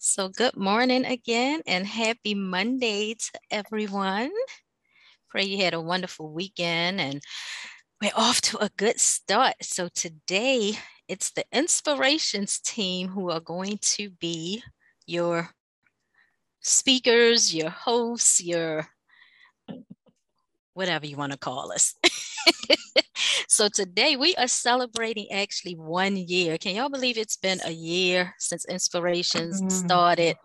So good morning again and happy Monday to everyone. Pray you had a wonderful weekend and we're off to a good start. So today it's the inspirations team who are going to be your speakers, your hosts, your whatever you want to call us. So today we are celebrating actually 1 year. Can y'all believe it's been a year since Inspirations started?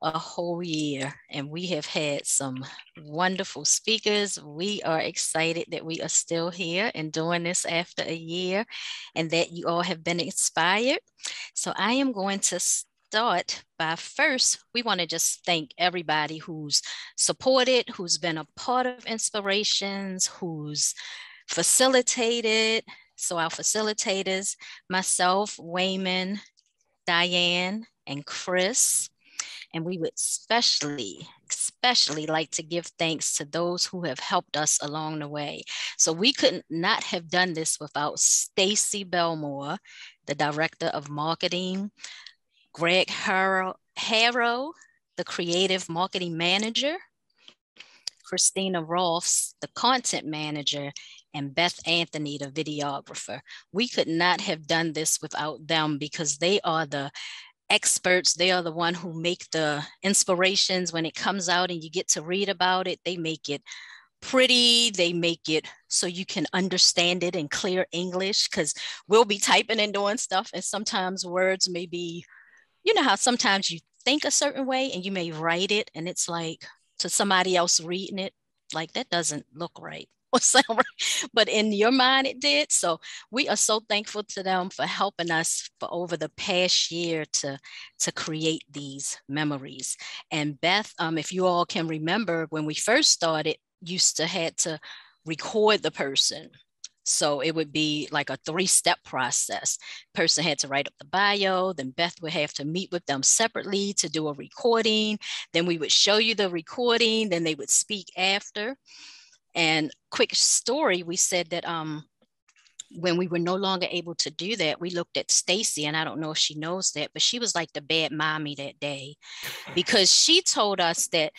A whole year, and we have had some wonderful speakers. We are excited that we are still here and doing this after a year and that you all have been inspired. So I am going to start by first, we want to just thank everybody who's supported, who's been a part of Inspirations, who's facilitated. So our facilitators, myself, Wayman, Diane, and Chris. And we would especially like to give thanks to those who have helped us along the way. So we could not have done this without Stacy Belmore, the Director of Marketing, Greg Harrow, the Creative Marketing Manager, Christina Rolfs, the Content Manager, and Beth Anthony, the videographer. We could not have done this without them because they are the experts. They are the one who make the inspirations when it comes out and you get to read about it. They make it pretty. They make it so you can understand it in clear English, because we'll be typing and doing stuff and sometimes words may be, you know how sometimes you think a certain way and you may write it and it's like to somebody else reading it, like that doesn't look right or sound right, but in your mind it did. So we are so thankful to them for helping us for over the past year to create these memories. And Beth, if you all can remember, when we first started, used to had to record the person. So it would be like a 3-step process. Person had to write up the bio, then Beth would have to meet with them separately to do a recording. Then we would show you the recording, then they would speak after. And quick story, we said that when we were no longer able to do that, we looked at Stacy, and I don't know if she knows that, but she was like the bad mommy that day because she told us that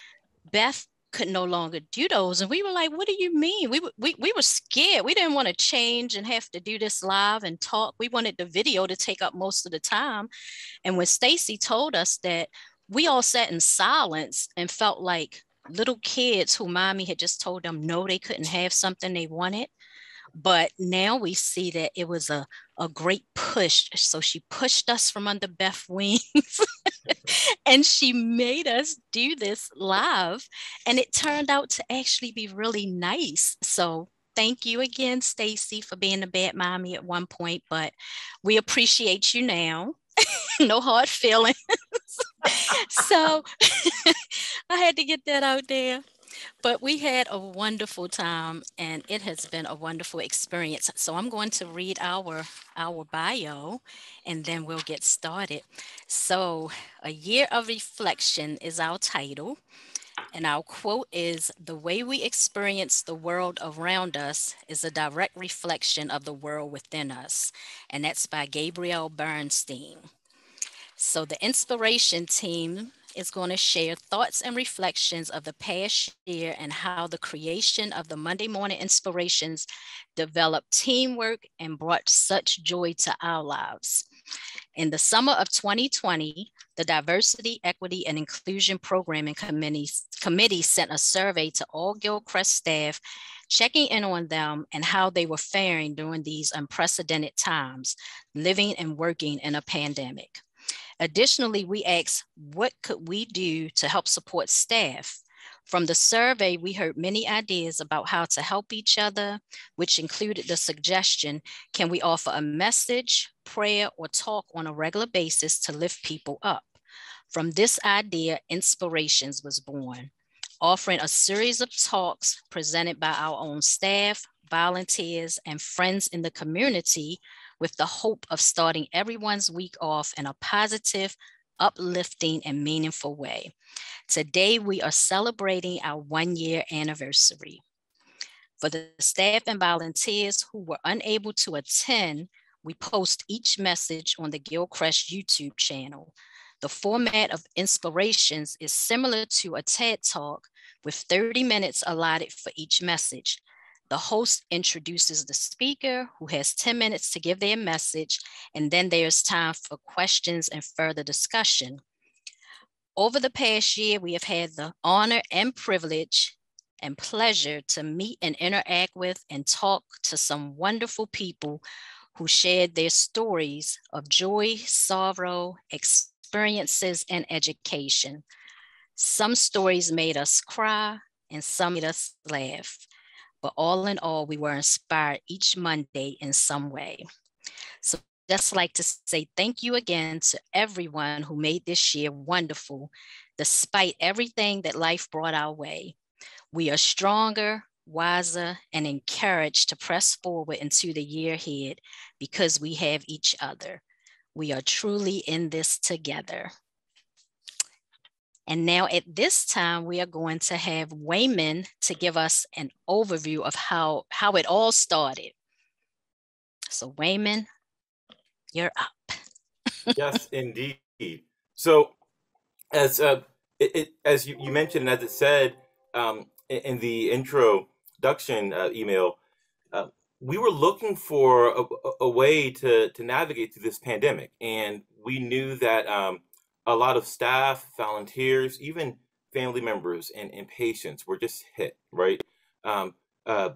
Beth could no longer do those. And we were like, what do you mean? We were scared. We didn't want to change and have to do this live and talk. We wanted the video to take up most of the time. And when Stacy told us that, we all sat in silence and felt like little kids who mommy had just told them no, they couldn't have something they wanted. But now we see that it was a great push. So she pushed us from under Beth wings and she made us do this live. And it turned out to actually be really nice. So thank you again, Stacy, for being a bad mommy at one point, but we appreciate you now. No hard feelings. So I had to get that out there. But we had a wonderful time and it has been a wonderful experience. So I'm going to read our bio and then we'll get started. So, a year of reflection is our title. And our quote is, "The way we experience the world around us is a direct reflection of the world within us." And that's by Gabrielle Bernstein. So the inspiration team is going to share thoughts and reflections of the past year and how the creation of the Monday Morning Inspirations developed teamwork and brought such joy to our lives. In the summer of 2020, the Diversity, Equity, and Inclusion Programming Committee sent a survey to all Gilchrist staff, checking in on them and how they were faring during these unprecedented times, living and working in a pandemic. Additionally, we asked, what could we do to help support staff? From the survey, we heard many ideas about how to help each other, which included the suggestion, can we offer a message, prayer, or talk on a regular basis to lift people up? From this idea, Inspirations was born, offering a series of talks presented by our own staff, volunteers, and friends in the community with the hope of starting everyone's week off in a positive, uplifting, and meaningful way. Today, we are celebrating our 1 year anniversary. For the staff and volunteers who were unable to attend, we post each message on the Gilchrist YouTube channel. The format of Inspirations is similar to a TED Talk with 30 minutes allotted for each message. The host introduces the speaker, who has 10 minutes to give their message, and then there's time for questions and further discussion. Over the past year, we have had the honor and privilege and pleasure to meet and interact with and talk to some wonderful people who shared their stories of joy, sorrow, experiences, and education. Some stories made us cry and some made us laugh. But all in all, we were inspired each Monday in some way. So just like to say thank you again to everyone who made this year wonderful, despite everything that life brought our way. We are stronger, wiser, and encouraged to press forward into the year ahead because we have each other. We are truly in this together. And now at this time, we are going to have Wayman to give us an overview of how it all started. So Wayman, you're up. Yes, indeed. So as as you mentioned, as it said in the introduction email, uh, we were looking for a way to navigate through this pandemic, and we knew that a lot of staff, volunteers, even family members and patients were just hit, right? Um, uh,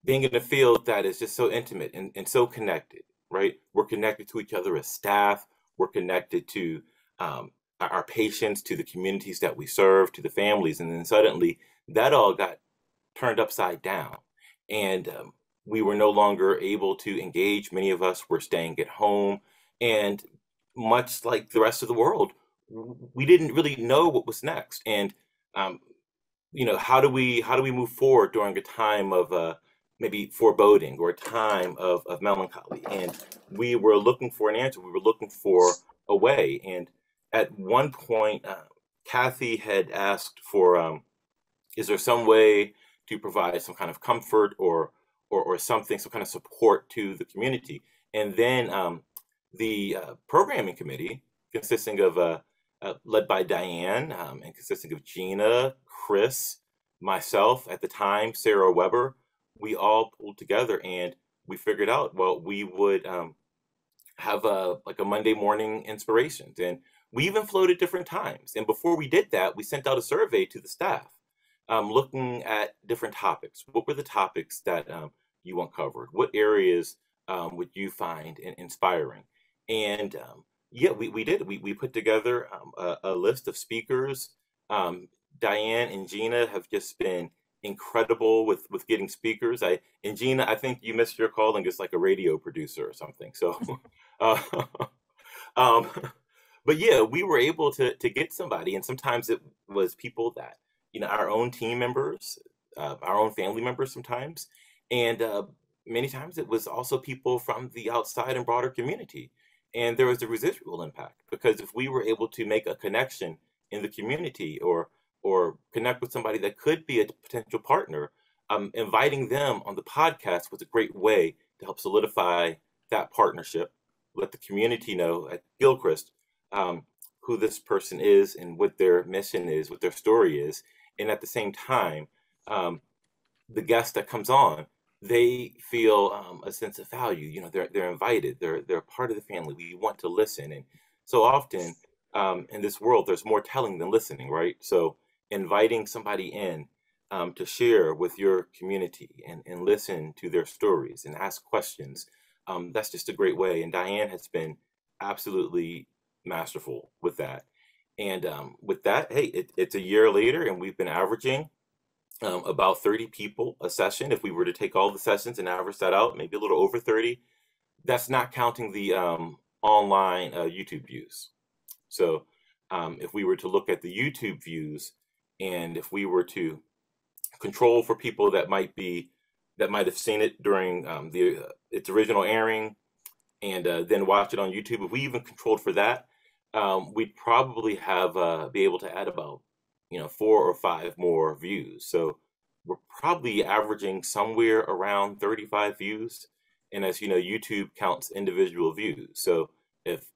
Being in a field that is just so intimate and so connected, right? We're connected to each other as staff. We're connected to our patients, to the communities that we serve, to the families. And then suddenly that all got turned upside down. And we were no longer able to engage. Many of us were staying at home. And much like the rest of the world, we didn't really know what was next. And um, how do we move forward during a time of maybe foreboding or a time of melancholy? And we were looking for an answer. We were looking for a way. And at one point, Kathy had asked for, is there some way to provide some kind of comfort or something, some kind of support to the community? And then the programming committee, consisting of led by Diane and consisting of Gina, Chris, myself at the time, Sarah Weber, we all pulled together and we figured out, well, we would have a Monday morning inspirations. And we even floated different times. And before we did that, we sent out a survey to the staff looking at different topics. What were the topics that you want covered? What areas would you find inspiring? And yeah, we did. We put together a list of speakers. Diane and Gina have just been incredible with getting speakers. And Gina, I think you missed your calling as like a radio producer or something. So, uh, um, but yeah, we were able to get somebody, and sometimes it was people that our own team members, our own family members, sometimes, and many times it was also people from the outside and broader community. And there was a residual impact because if we were able to make a connection in the community or connect with somebody that could be a potential partner, inviting them on the podcast was a great way to help solidify that partnership, let the community know at Gilchrist who this person is and what their mission is, what their story is. And at the same time, the guest that comes on, they feel a sense of value. They're invited. They're part of the family. We want to listen, and so often in this world, there's more telling than listening, right? So inviting somebody in to share with your community and listen to their stories and ask questions, that's just a great way. And Diane has been absolutely masterful with that. And with that, hey, it's a year later, and we've been averaging about 30 people a session. If we were to take all the sessions and average that out, maybe a little over 30. That's not counting the online YouTube views. So if we were to look at the YouTube views, and if we were to control for people that might have seen it during its original airing, and then watch it on YouTube, if we even controlled for that, we'd probably have be able to add about 4 or 5 more views. So we're probably averaging somewhere around 35 views. And as you know, YouTube counts individual views. So if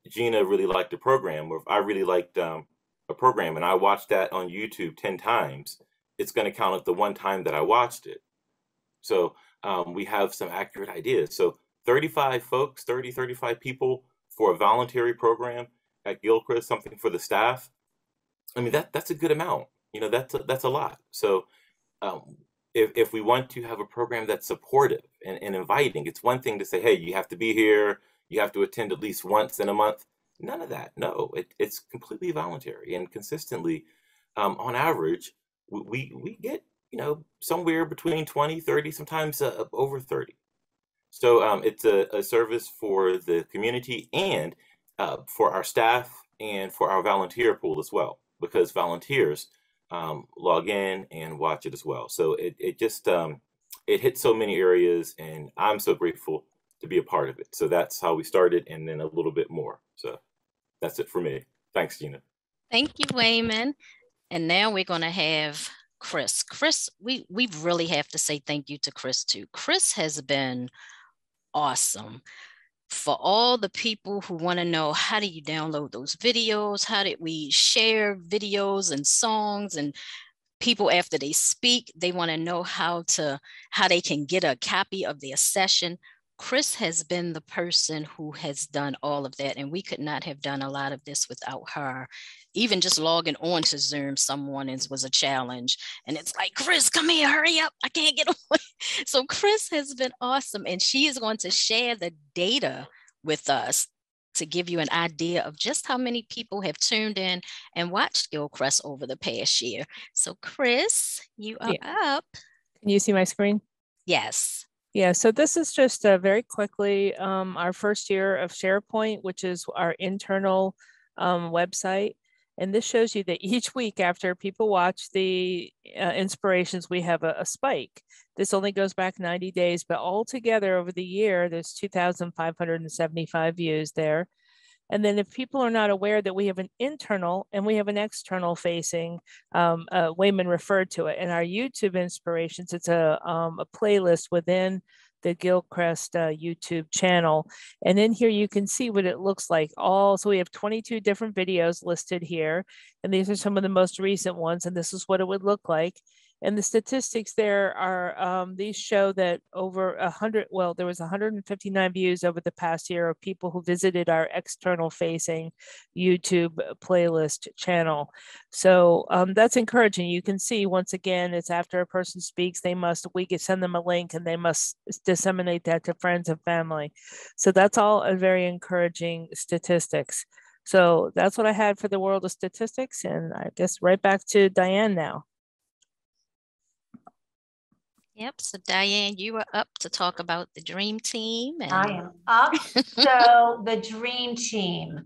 Gina really liked a program, or if I really liked a program and I watched that on YouTube 10 times, it's going to count up the one time that I watched it. So we have some accurate ideas. So 35 folks, 30, 35 people for a voluntary program at Gilchrist, something for the staff. I mean, that's a good amount. You know, that's a lot. So um, if we want to have a program that's supportive and inviting, it's one thing to say, hey, you have to be here, you have to attend at least once in a month. None of that. No, it's completely voluntary and consistently. On average, we get, you know, somewhere between 20, 30, sometimes over 30. So it's a service for the community and for our staff and for our volunteer pool as well, because volunteers log in and watch it as well. So it just it hits so many areas, and I'm so grateful to be a part of it. So that's how we started, and then a little bit more. So that's it for me. Thanks, Gina. Thank you, Wayman. And now we're going to have Chris. Chris, we really have to say thank you to Chris too. Chris has been awesome. For all the people who want to know, how do you download those videos? How did we share videos and songs? And people, after they speak, they want to know how they can get a copy of their session. Chris has been the person who has done all of that, and we could not have done a lot of this without her. Even just logging on to Zoom, someone was a challenge. And it's like, Chris, come here, hurry up. I can't get on. So Chris has been awesome. And she is going to share the data with us to give you an idea of just how many people have tuned in and watched Gilchrist over the past year. So Chris, you are up. Can you see my screen? Yes. Yeah, so this is just very quickly our first year of SharePoint, which is our internal website. And this shows you that each week after people watch the inspirations, we have a spike. This only goes back 90 days, but altogether over the year, there's 2,575 views there. And then if people are not aware that we have an internal and we have an external facing, Wayman referred to it in our YouTube inspirations. It's a playlist within the Gilchrist YouTube channel. And in here, you can see what it looks like. So we have 22 different videos listed here. And these are some of the most recent ones. And this is what it would look like. And the statistics there are, these show that over there was 159 views over the past year of people who visited our external facing YouTube playlist channel. So that's encouraging. You can see, once again, it's after a person speaks, we can send them a link and they must disseminate that to friends and family. So that's all a very encouraging statistics. So that's what I had for the world of statistics. And I guess right back to Diane now. Yep. So Diane, you are up to talk about the Dream Team. I am up. So the Dream Team.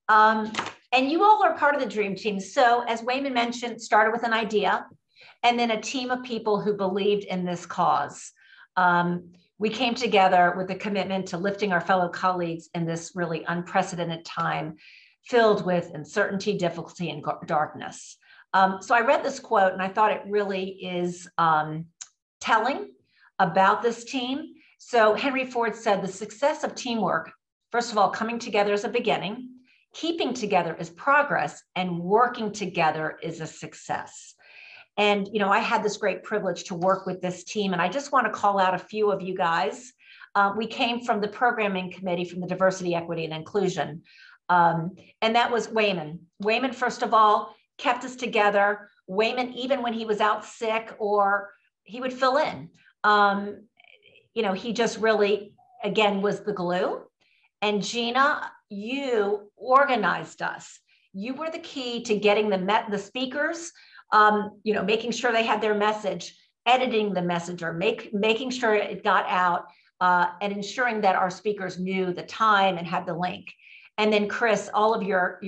And you all are part of the Dream Team. So as Wayman mentioned, started with an idea and then a team of people who believed in this cause. We came together with a commitment to lifting our fellow colleagues in this really unprecedented time filled with uncertainty, difficulty, and darkness. So I read this quote and I thought it really is telling about this team. So Henry Ford said, the success of teamwork, first of all, coming together is a beginning, keeping together is progress, and working together is a success. And, you know, I had this great privilege to work with this team, and I just want to call out a few of you guys. We came from the programming committee from the Diversity, Equity, and Inclusion. And that was Wayman. Wayman, first of all, kept us together. Wayman, even when he was out sick or he would fill in. You know, he just really, again, was the glue. And Gina, you organized us. You were the key to getting the speakers, you know, making sure they had their message, editing the message, or making sure it got out, and ensuring that our speakers knew the time and had the link. And then Chris, all of your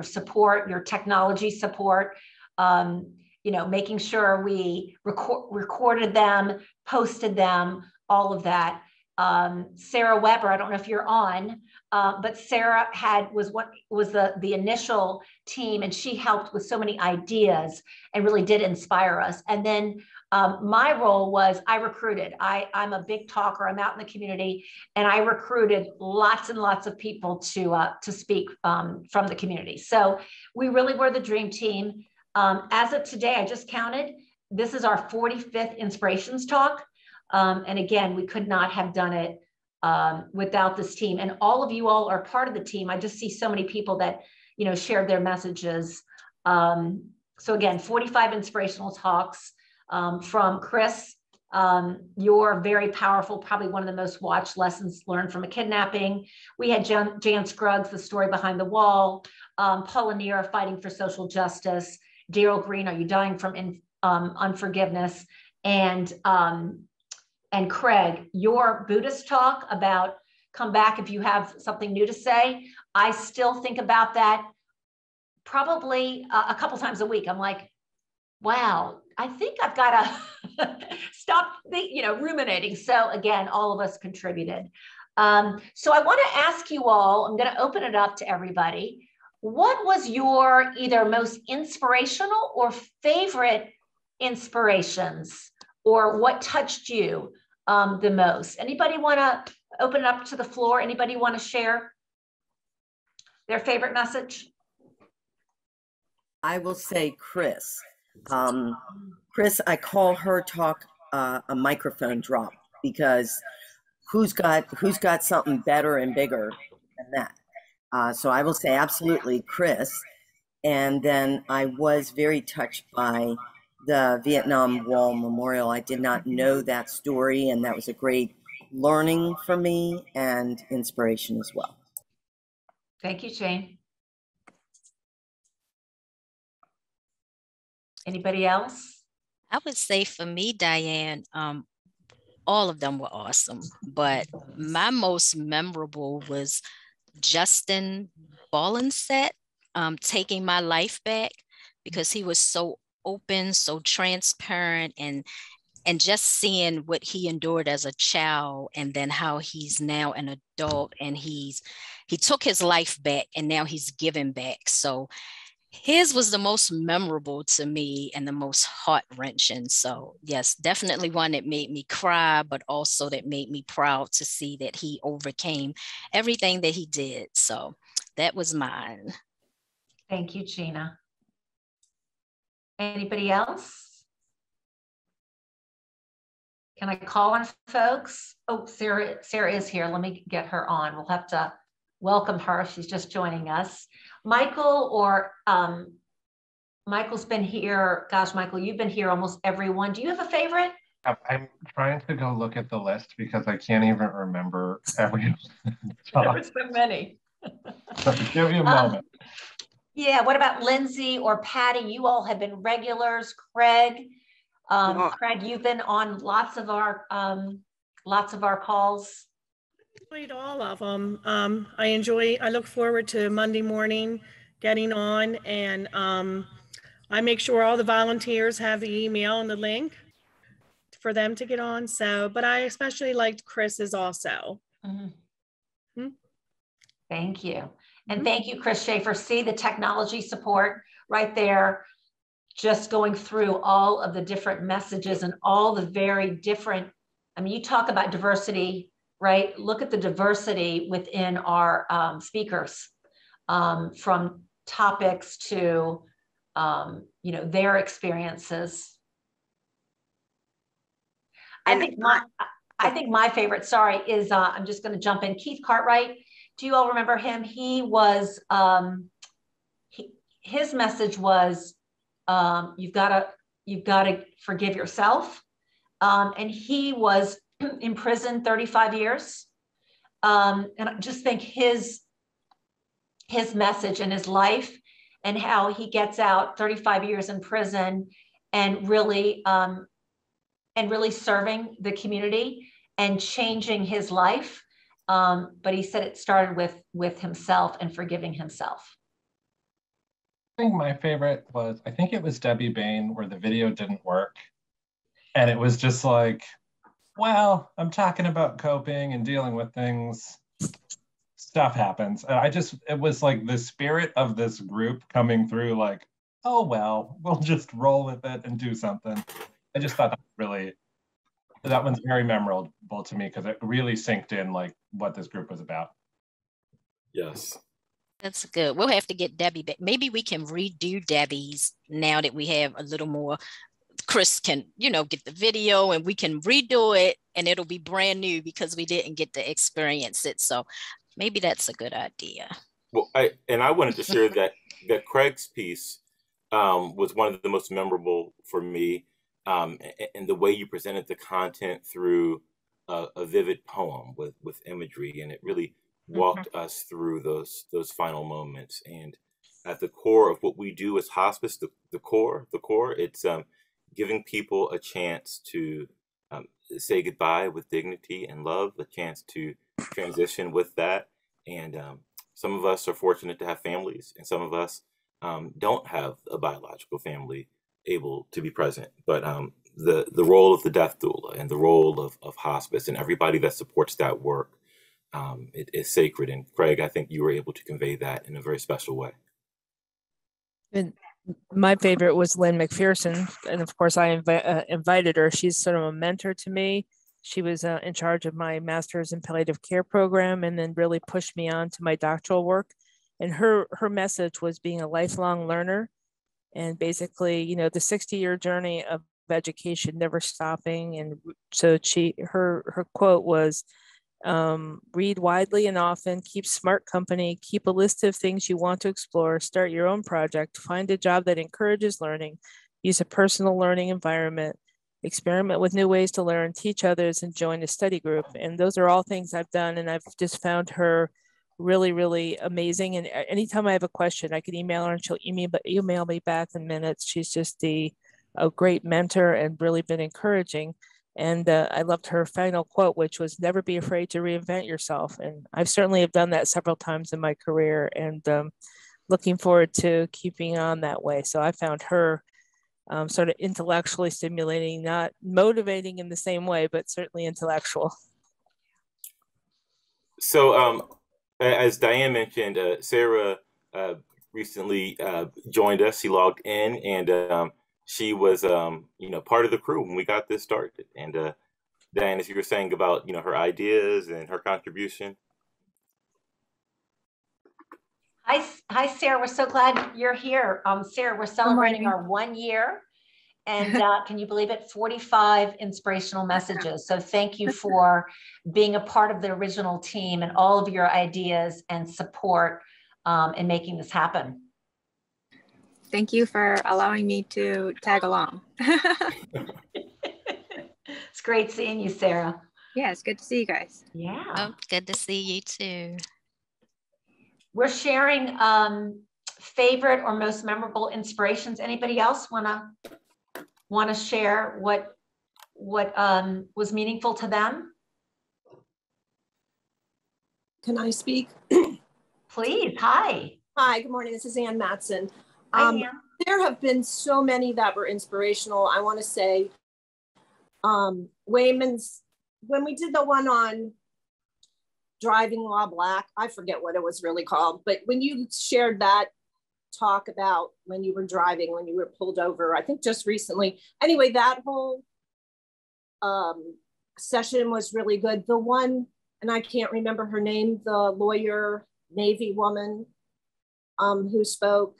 support, your technology support, you know, making sure we recorded them, posted them, all of that. Sarah Weber, I don't know if you're on, but Sarah was the initial team, and she helped with so many ideas and really did inspire us. And then My role was I recruited. I'm a big talker. I'm out in the community, and I recruited lots and lots of people to speak from the community. So we really were the dream team. As of today, I just counted. This is our 45th Inspirations Talk. And again, we could not have done it without this team. And all of you all are part of the team. I just see so many people that, shared their messages. So again, 45 inspirational talks from Chris, your very powerful, probably one of the most watched lessons learned from a kidnapping. We had Jan Scruggs, The Story Behind the Wall, Paula Neer, Fighting for Social Justice, Daryl Green, Are You Dying from Unforgiveness? And Craig, your Buddhist talk about come back if you have something new to say. I still think about that probably a couple times a week. I'm like, wow, I think I've got to stop ruminating. So again, all of us contributed. So I want to ask you all, I'm going to open it up to everybody. What was your either most inspirational or favorite inspirations, or what touched you the most? Anybody want to open it up to the floor? Anybody want to share their favorite message? I will say Chris. Chris, I call her talk a microphone drop, because who's got something better and bigger than that? So I will say absolutely Chris. And then I was very touched by the Vietnam Wall Memorial. I did not know that story, and that was a great learning for me and inspiration as well. Thank you, Jane. Anybody else? I would say for me, Diane, all of them were awesome, but my most memorable was Justin Ballinset, Taking My Life Back, because he was so open, so transparent, and just seeing what he endured as a child, and then how he's now an adult, and he took his life back, and now he's giving back. So his was the most memorable to me and the most heart-wrenching. So yes, definitely one that made me cry, but also that made me proud to see that he overcame everything that he did. So that was mine. Thank you, Gina. Anybody else? Can I call on folks? Oh, Sarah is here. Let me get her on. We'll have to welcome her. She's just joining us. Michael, or Michael's been here. Gosh, Michael, you've been here almost everyone. Do you have a favorite? I'm trying to go look at the list because I can't even remember every There were so many. So give me a moment. Yeah, what about Lindsay or Patty? You all have been regulars. Craig, Craig, you've been on lots of our calls. I enjoyed all of them. I look forward to Monday morning getting on, and I make sure all the volunteers have the email and the link for them to get on. So, but I especially liked Chris's also. Mm-hmm. Thank you. And thank you, Chris Schaefer. See the technology support right there, just going through all of the different messages and all the very different, I mean, you talk about diversity, right? Look at the diversity within our speakers, from topics to, their experiences. I think my favorite, sorry, is, I'm just going to jump in, Keith Cartwright. Do you all remember him? He was, his message was, you've got to forgive yourself. And he was in prison 35 years. And I just think his message and his life, and how he gets out 35 years in prison and really serving the community and changing his life. But he said it started with himself and forgiving himself. I think my favorite was, I think it was Debbie Bain, where the video didn't work. And it was just like, well, I'm talking about coping and dealing with things. Stuff happens. And it was like the spirit of this group coming through, like, oh, well, we'll just roll with it and do something. I just thought that one's very memorable to me because it really synced in like what this group was about. Yes. That's good. We'll have to get Debbie back. Maybe we can redo Debbie's now that we have a little more. Chris can, get the video and we can redo it and it'll be brand new because we didn't get to experience it. So maybe that's a good idea. Well, I wanted to share that Craig's piece was one of the most memorable for me, and the way you presented the content through a vivid poem with imagery, and it really walked us through those final moments. And at the core of what we do as hospice, the core, it's giving people a chance to say goodbye with dignity and love, a chance to transition with that. And some of us are fortunate to have families, and some of us don't have a biological family able to be present. But the role of the death doula and the role of hospice and everybody that supports that work, it is sacred. And Craig, I think you were able to convey that in a very special way. And my favorite was Lynn McPherson. And of course, I invited her. She's sort of a mentor to me. She was in charge of my master's in palliative care program and then really pushed me on to my doctoral work. And her message was being a lifelong learner. And basically, the 60-year journey of education, never stopping. And so her quote was, read widely and often, keep smart company, keep a list of things you want to explore, start your own project, find a job that encourages learning, use a personal learning environment, experiment with new ways to learn, teach others, and join a study group. And those are all things I've done. And I've just found her really, really amazing. And anytime I have a question, I can email her and she'll email me back in minutes. She's just a great mentor and really been encouraging. And I loved her final quote, which was, never be afraid to reinvent yourself. And I've certainly have done that several times in my career, and looking forward to keeping on that way. So I found her sort of intellectually stimulating, not motivating in the same way, but certainly intellectual. So as Diane mentioned, Sarah recently joined us. She logged in, and she was, part of the crew when we got this started. And Diane, as you were saying about, her ideas and her contribution. Hi, Sarah. We're so glad you're here. Sarah, we're celebrating our 1 year. And can you believe it? 45 inspirational messages. So thank you for being a part of the original team and all of your ideas and support in making this happen. Thank you for allowing me to tag along. It's great seeing you, Sarah. Yeah, it's good to see you guys. Yeah. Oh, good to see you too. We're sharing favorite or most memorable inspirations. Anybody else want to share what was meaningful to them? Can I speak? Please. Hi. Hi, good morning. This is Ann Matson. Hi, Ann. There have been so many that were inspirational. I want to say Wayman's, when we did the one on driving while Black, I forget what it was really called, but when you shared that talk about when you were driving, when you were pulled over, I think just recently. Anyway, that whole session was really good. The one, and I can't remember her name, the lawyer, Navy woman who spoke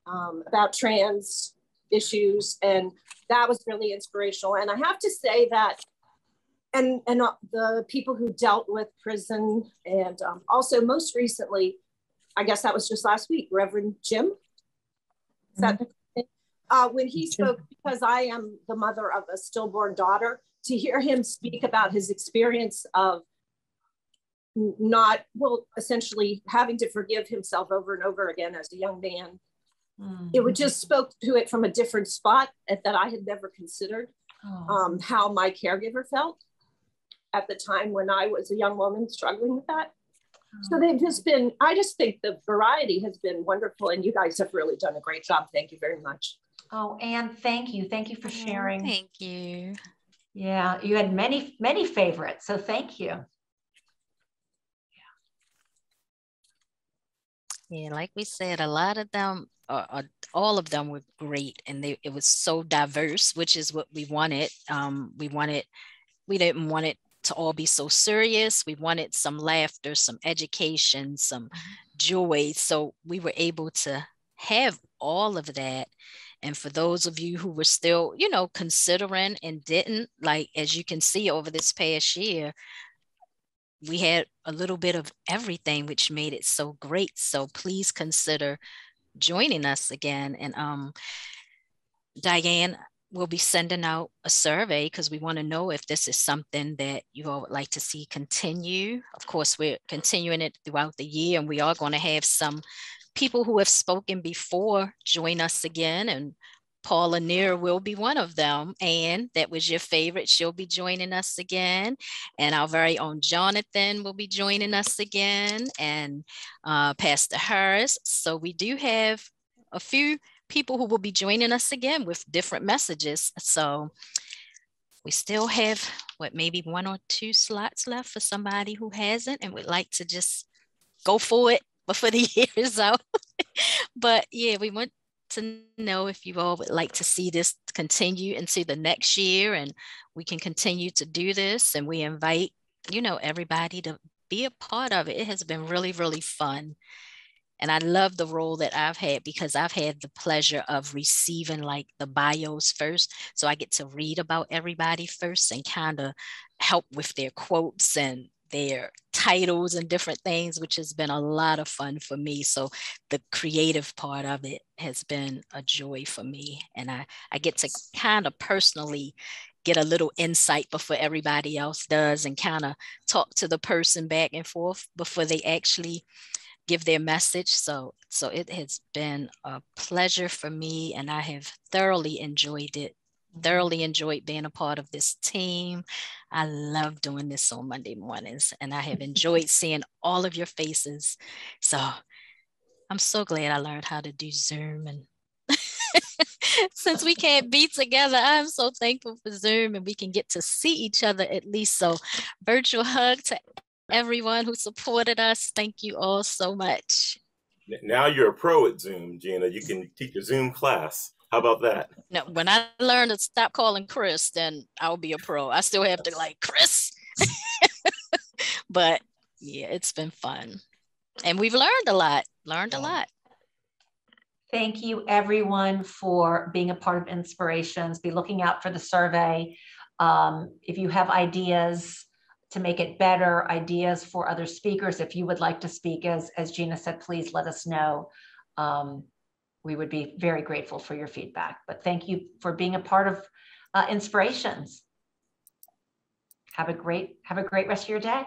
about trans issues, and that was really inspirational. And I have to say that, and the people who dealt with prison, and also most recently, I guess that was just last week, Reverend Jim. Is that when he spoke, because I am the mother of a stillborn daughter, to hear him speak about his experience of essentially having to forgive himself over and over again as a young man. It would just spoke to it from a different spot that I had never considered, how my caregiver felt at the time when I was a young woman struggling with that. So they've just been, I just think the variety has been wonderful, and you guys have really done a great job. Thank you very much. Oh, Anne, thank you. Thank you for sharing. Thank you. Yeah, you had many, many favorites, so thank you. Yeah, like we said, a lot of them all of them were great, and it was so diverse, which is what we wanted. We didn't want it to all be so serious. We wanted some laughter, some education, some joy. So we were able to have all of that. And for those of you who were still, considering and didn't, like, as you can see over this past year, we had a little bit of everything, which made it so great. So please consider joining us again. And Diane will be sending out a survey because we want to know if this is something that you all would like to see continue. Of course, we're continuing it throughout the year, and we are going to have some people who have spoken before join us again, and Paula Neer will be one of them. And that was your favorite. She'll be joining us again. And our very own Jonathan will be joining us again, and Pastor Harris. So we do have a few people who will be joining us again with different messages. So we still have maybe 1 or 2 slots left for somebody who hasn't and would like to just go for it before the year is out. But yeah, we want to know if you all would like to see this continue into the next year, and we can continue to do this. And we invite, everybody to be a part of it. It has been really, really fun. And I love the role that I've had because I've had the pleasure of receiving like the bios first. So I get to read about everybody first and kind of help with their quotes and their titles and different things, which has been a lot of fun for me. So the creative part of it has been a joy for me. And I get to kind of personally get a little insight before everybody else does, and kind of talk to the person back and forth before they actually give their message. So it has been a pleasure for me, and I have thoroughly enjoyed it. Thoroughly enjoyed being a part of this team. I love doing this on Monday mornings, and I have enjoyed seeing all of your faces. So I'm so glad I learned how to do Zoom. And since we can't be together, I'm so thankful for Zoom, and we can get to see each other at least. So virtual hug to everyone who supported us. Thank you all so much. Now you're a pro at Zoom, Gina. You can teach a Zoom class. How about that? No, when I learn to stop calling Chris, then I'll be a pro. I still have to like Chris. But yeah, it's been fun. And we've learned a lot. Thank you, everyone, for being a part of Inspirations. Be looking out for the survey. If you have ideas to make it better, ideas for other speakers, if you would like to speak, as Gina said, please let us know. We would be very grateful for your feedback. But thank you for being a part of Inspirations. Have a great rest of your day.